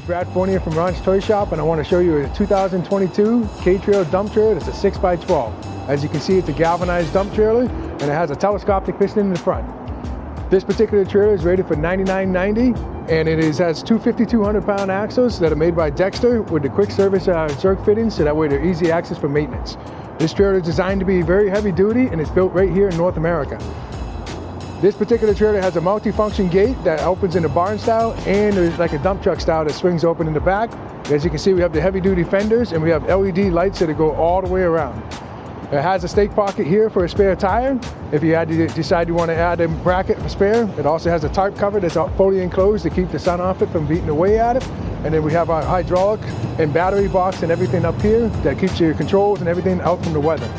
Brad Fournier from Ron's Toy Shop, and I want to show you a 2022 K-Trail dump trailer. It's a 6x12. As you can see, it's a galvanized dump trailer, and it has a telescopic piston in the front. This particular trailer is rated for $99.90, and it has two 5,200-pound axles that are made by Dexter with the quick service zerk fittings, so that way they're easy access for maintenance. This trailer is designed to be very heavy duty, and it's built right here in North America. This particular trailer has a multi-function gate that opens in a barn style, and there's like a dump truck style that swings open in the back. As you can see, we have the heavy duty fenders, and we have LED lights that go all the way around. It has a stake pocket here for a spare tire. If you decide you want to add a bracket for spare, it also has a tarp cover that's fully enclosed to keep the sun off it from beating away at it. And then we have our hydraulic and battery box and everything up here that keeps your controls and everything out from the weather.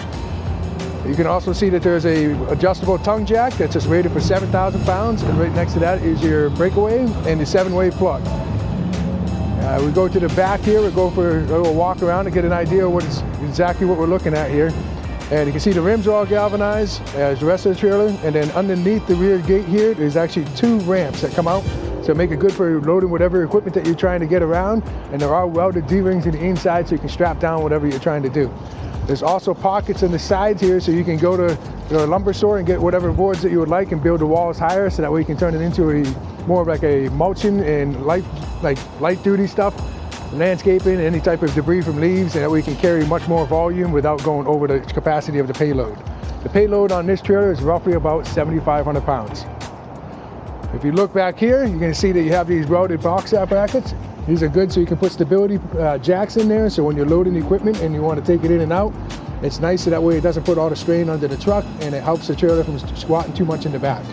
You can also see that there's a adjustable tongue jack that's just rated for 7,000 pounds, and right next to that is your breakaway and the 7-way plug. We go to the back here, we go for a little walk around to get an idea of exactly what we're looking at here. And you can see the rims are all galvanized as the rest of the trailer, and then underneath the rear gate here, there's actually 2 ramps that come out to make it good for loading whatever equipment that you're trying to get around, and there are welded D-rings in the inside so you can strap down whatever you're trying to do. There's also pockets on the sides here, so you can go to the lumber store and get whatever boards that you would like and build the walls higher, so that way you can turn it into more of like a mulching and light duty stuff, landscaping, any type of debris from leaves, and that way you can carry much more volume without going over the capacity of the payload. The payload on this trailer is roughly about 7,500 pounds. If you look back here, you can see that you have these welded box brackets. These are good so you can put stability jacks in there, so when you're loading the equipment and you want to take it in and out, it's nice so that way it doesn't put all the strain under the truck, and it helps the trailer from squatting too much in the back.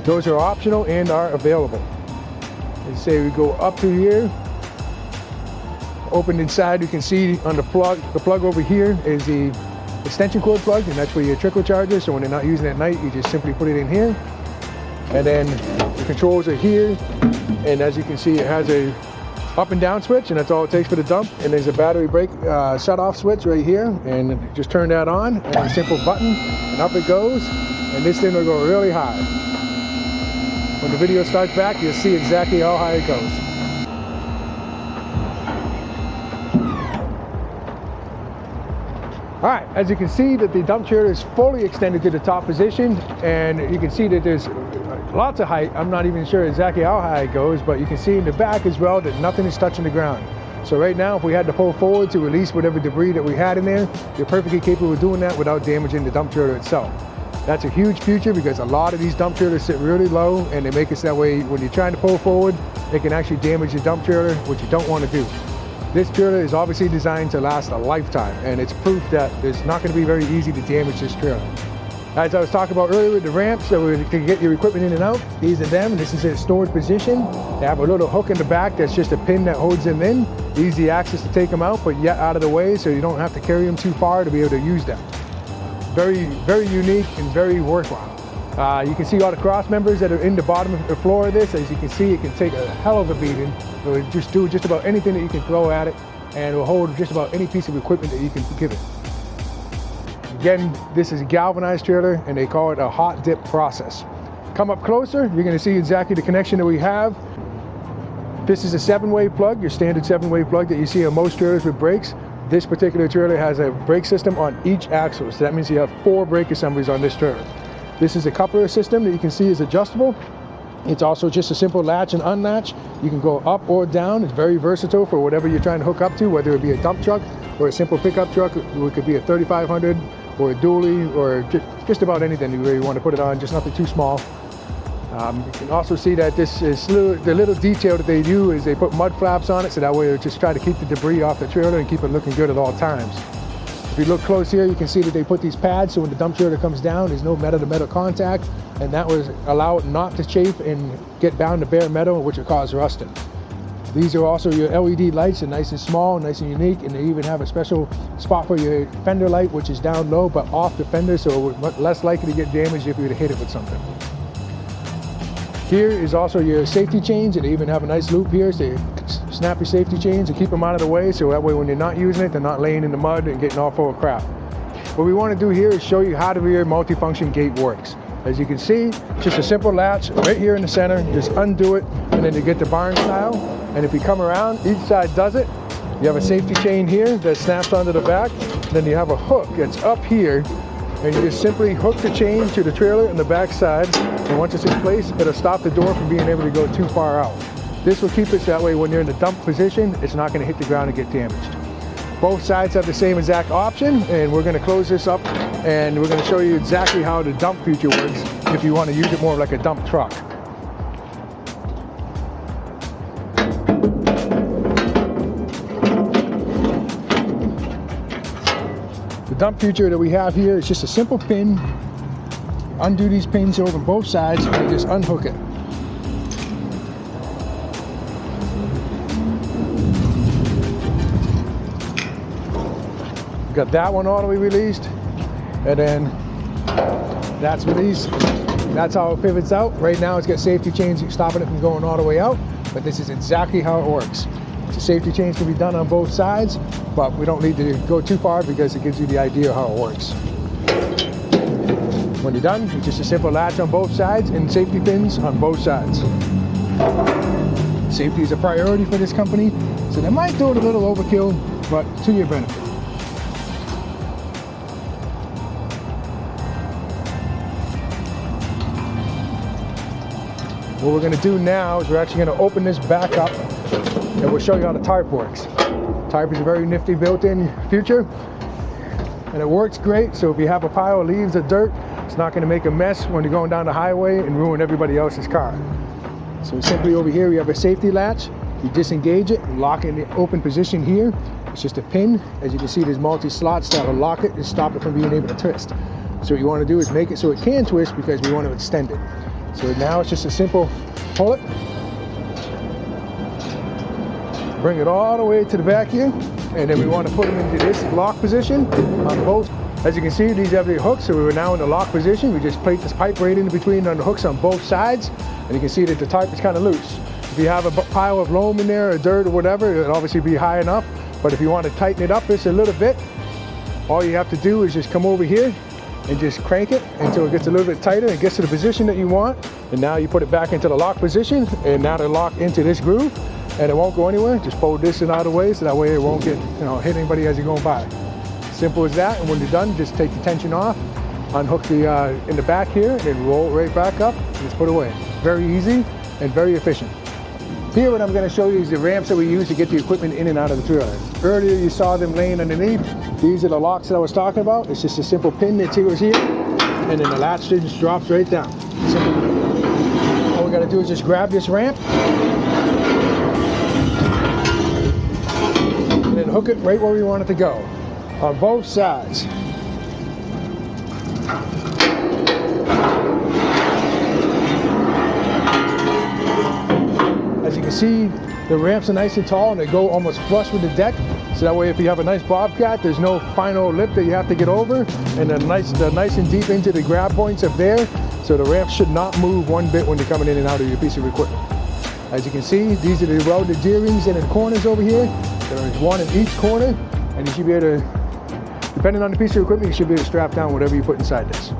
Those are optional and are available. And say we go up to here, open inside, you can see on the plug over here is the extension cord plug, and that's for your trickle charger, so when you're not using it at night, you just simply put it in here. And then the controls are here, and as you can see, it has a up and down switch, and that's all it takes for the dump. And there's a battery brake shut off switch right here, and just turn that on, and a simple button, and up it goes, and this thing will go really high. When the video starts back, you'll see exactly how high it goes. All right, as you can see that the dump trailer is fully extended to the top position, and you can see that there's lots of height. I'm not even sure exactly how high it goes, but you can see in the back as well that nothing is touching the ground. So right now, if we had to pull forward to release whatever debris that we had in there, you're perfectly capable of doing that without damaging the dump trailer itself. That's a huge feature because a lot of these dump trailers sit really low, and they make it so that way when you're trying to pull forward, it can actually damage the dump trailer, which you don't want to do. This trailer is obviously designed to last a lifetime, and it's proof that it's not going to be very easy to damage this trailer. As I was talking about earlier with the ramps, so we can get your equipment in and out, these are them. This is a stored position. They have a little hook in the back that's just a pin that holds them in. Easy access to take them out, but yet out of the way, so you don't have to carry them too far to be able to use them. Very, very unique and very worthwhile. You can see all the cross members that are in the bottom of the floor of this. As you can see, it can take a hell of a beating. It will just do just about anything that you can throw at it, and it will hold just about any piece of equipment that you can give it. Again, this is a galvanized trailer, and they call it a hot dip process. Come up closer, you're going to see exactly the connection that we have. This is a 7-way plug, your standard 7-way plug that you see on most trailers with brakes. This particular trailer has a brake system on each axle, so that means you have 4 brake assemblies on this trailer. This is a coupler system that you can see is adjustable. It's also just a simple latch and unlatch. You can go up or down. It's very versatile for whatever you're trying to hook up to, whether it be a dump truck or a simple pickup truck. It could be a 3500 or a dually, or just about anything you really want to put it on, just nothing too small. You can also see that this is the little detail that they do is they put mud flaps on it, so that way they just try to keep the debris off the trailer and keep it looking good at all times. If you look close here, you can see that they put these pads so when the dump trailer comes down, there's no metal-to-metal contact, and that will allow it not to chafe and get bound to bare metal, which will cause rusting. These are also your LED lights, they're nice and small, nice and unique, and they even have a special spot for your fender light, which is down low but off the fender, so it's less likely to get damaged if you were to hit it with something. Here is also your safety chains, and they even have a nice loop here, so you snap your safety chains and keep them out of the way, so that way when you're not using it, they're not laying in the mud and getting all full of crap. What we want to do here is show you how the rear multifunction gate works. As you can see, just a simple latch right here in the center, just undo it, and then you get the barn style. And if you come around, each side does it. You have a safety chain here that snaps onto the back. Then you have a hook that's up here, and you just simply hook the chain to the trailer on the back side. And once it's in place, it'll stop the door from being able to go too far out. This will keep it that way when you're in the dump position, it's not going to hit the ground and get damaged. Both sides have the same exact option, and we're going to close this up and we're going to show you exactly how the dump feature works if you want to use it more like a dump truck. The dump feature that we have here is just a simple pin. Undo these pins over both sides and just unhook it. Got that one all the way released, and then that's released. That's how it pivots out. Right now it's got safety chains stopping it from going all the way out, but this is exactly how it works. The safety chains can be done on both sides, but we don't need to go too far because it gives you the idea of how it works. When you're done, it's just a simple latch on both sides and safety pins on both sides. Safety is a priority for this company, so they might do it a little overkill, but to your benefit. What we're going to do now is we're actually going to open this back up and we'll show you how the tarp works. Tarp is a very nifty built-in feature and it works great, so if you have a pile of leaves or dirt, it's not going to make a mess when you're going down the highway and ruin everybody else's car. So simply over here we have a safety latch. You disengage it, lock it in the open position here. It's just a pin. As you can see, there's multi-slots that will lock it and stop it from being able to twist. So what you want to do is make it so it can twist because we want to extend it. So now it's just a simple pull it, bring it all the way to the back here, and then we want to put them into this lock position on both. As you can see, these have the hooks, so we're now in the lock position. We just plate this pipe right in between on the hooks on both sides, and you can see that the tarp is kind of loose. If you have a pile of loam in there or dirt or whatever, it'll obviously be high enough, but if you want to tighten it up just a little bit, all you have to do is just come over here and just crank it until it gets a little bit tighter and gets to the position that you want. And now you put it back into the lock position, and now they're locked into this groove and it won't go anywhere. Just fold this in out of the way so that way it won't get, hit anybody as you're going by. Simple as that. And when you're done, just take the tension off, unhook the in the back here, and then roll it right back up and just put it away. Very easy and very efficient. Here what I'm going to show you is the ramps that we use to get the equipment in and out of the trailer. Earlier you saw them laying underneath. These are the locks that I was talking about. It's just a simple pin that goes here, and then the latch just drops right down. Simple. All we got to do is just grab this ramp and then hook it right where we want it to go on both sides. As you can see, the ramps are nice and tall and they go almost flush with the deck. So that way if you have a nice bobcat, there's no final lip that you have to get over, and they're nice and deep into the grab points up there. So the ramp should not move one bit when you're coming in and out of your piece of equipment. As you can see, these are the welded D-rings in the corners over here. There is one in each corner, and you should be able to, depending on the piece of equipment, you should be able to strap down whatever you put inside this.